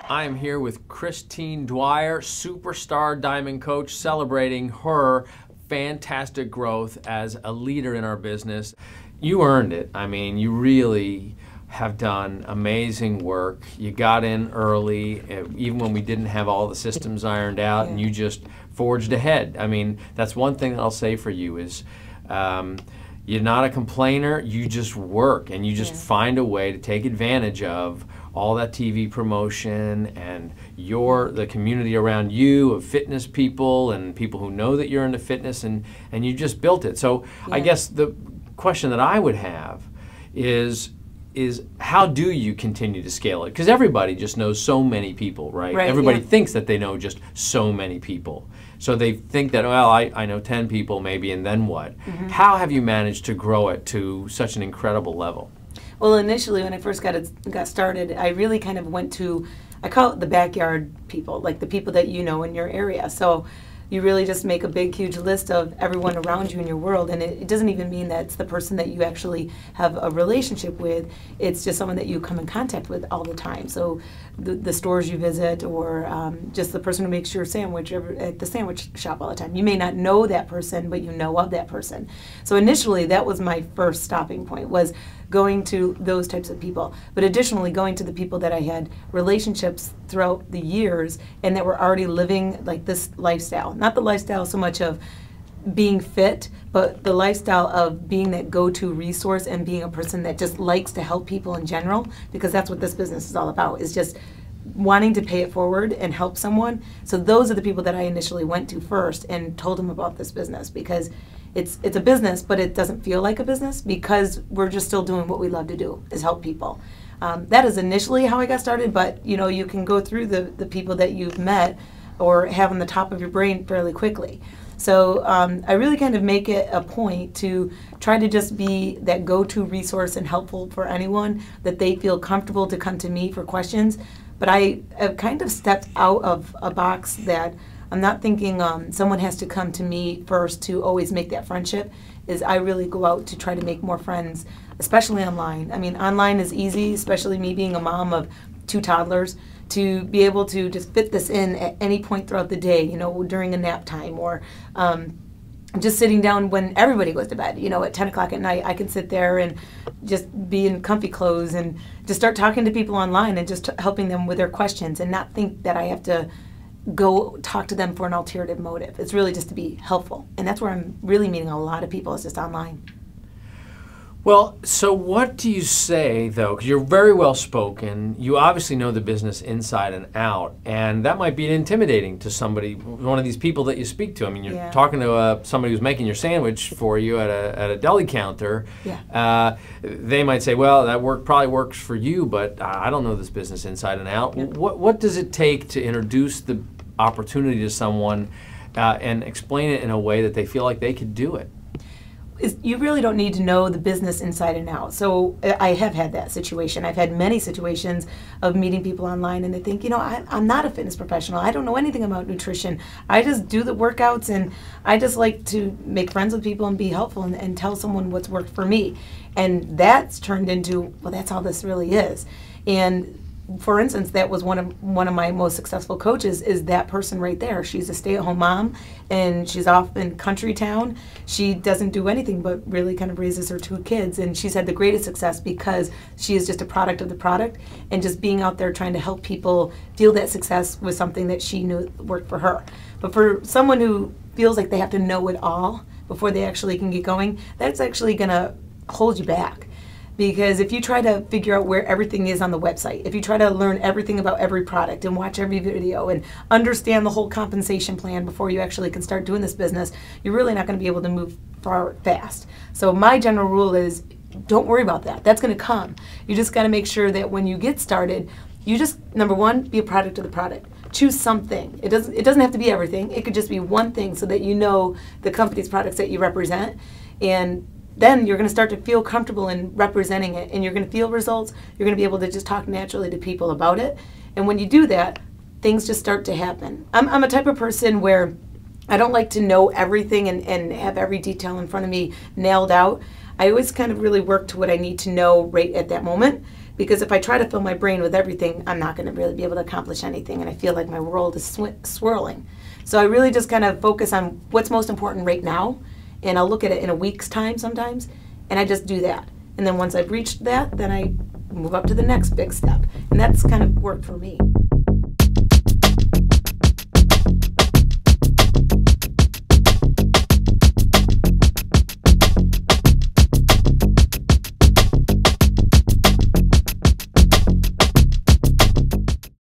I am here with Christine Dwyer, superstar diamond coach, celebrating her fantastic growth as a leader in our business. You earned it. I mean, you really have done amazing work. You got in early, even when we didn't have all the systems ironed out, and you just forged ahead. I mean, that's one thing that I'll say for you is you're not a complainer, you just work and you just find a way to take advantage of all that TV promotion and the community around you of fitness people and people who know that you're into fitness, and you just built it. So I guess the question that I would have is how do you continue to scale it? Because everybody just knows so many people, right? Everybody thinks that they know just so many people. So they think that, well, I know 10 people maybe, and then what? How have you managed to grow it to such an incredible level? Well, initially when I first got started, I really kind of went to, I call it the backyard people, like the people that you know in your area. So you really just make a big, huge list of everyone around you in your world, and it doesn't even mean that it's the person that you actually have a relationship with. It's just someone that you come in contact with all the time. So the stores you visit, or just the person who makes your sandwich at the sandwich shop all the time. You may not know that person, but you know of that person. So initially, that was my first stopping point, was going to those types of people. But additionally, going to the people that I had relationships throughout the years and that were already living like this lifestyle. Not the lifestyle so much of being fit, but the lifestyle of being that go-to resource and being a person that just likes to help people in general, because that's what this business is all about, is just wanting to pay it forward and help someone. So those are the people that I initially went to first and told them about this business, because it's a business, but it doesn't feel like a business because we're just still doing what we love to do, is help people. That is initially how I got started, but you know, you can go through the people that you've met or have on the top of your brain fairly quickly. So I really kind of make it a point to try to just be that go-to resource and helpful for anyone, that they feel comfortable to come to me for questions. But I have kind of stepped out of a box that I'm not thinking someone has to come to me first to always make that friendship. Is I really go out to try to make more friends, especially online. I mean, online is easy, especially me being a mom of 2 toddlers, to be able to just fit this in at any point throughout the day, you know, during a nap time, or just sitting down when everybody goes to bed, you know, at 10 o'clock at night. I can sit there and just be in comfy clothes and just start talking to people online and just helping them with their questions, and not think that I have to go talk to them for an ulterior motive. It's really just to be helpful. And that's where I'm really meeting a lot of people, is just online. Well, so what do you say, though? Because you're very well spoken. You obviously know the business inside and out, and that might be intimidating to somebody, one of these people that you speak to. I mean, you're talking to somebody who's making your sandwich for you at a deli counter. They might say, well, that probably works for you, but I don't know this business inside and out. What does it take to introduce the opportunity to someone and explain it in a way that they feel like they could do it? You really don't need to know the business inside and out. So I have had that situation. I've had many situations of meeting people online and they think, you know, I'm not a fitness professional. I don't know anything about nutrition. I just do the workouts, and I just like to make friends with people and be helpful and tell someone what's worked for me. And that's turned into, well, that's all this really is. And for instance, that was one of my most successful coaches, is that person right there. She's a stay-at-home mom, and she's off in country town. She doesn't do anything but really kind of raises her 2 kids, and she's had the greatest success because she is just a product of the product, and just being out there trying to help people feel that success was something that she knew worked for her. But for someone who feels like they have to know it all before they actually can get going, that's actually going to hold you back. Because if you try to figure out where everything is on the website, if you try to learn everything about every product and watch every video and understand the whole compensation plan before you actually can start doing this business, you're really not going to be able to move fast. So my general rule is, don't worry about that. That's going to come. You just got to make sure that when you get started, you just, number one, be a product of the product. Choose something. It doesn't have to be everything. It could just be one thing, so that you know the company's products that you represent, and then you're going to start to feel comfortable in representing it, and you're going to feel results. You're going to be able to just talk naturally to people about it. And when you do that, things just start to happen. I'm a type of person where I don't like to know everything and have every detail in front of me nailed out. I always kind of really work to what I need to know right at that moment, Because if I try to fill my brain with everything, I'm not going to really be able to accomplish anything, and I feel like my world is swirling. So I really just kind of focus on what's most important right now, and I'll look at it in a week's time sometimes, and I just do that. And then once I've reached that, then I move up to the next big step. And that's kind of worked for me.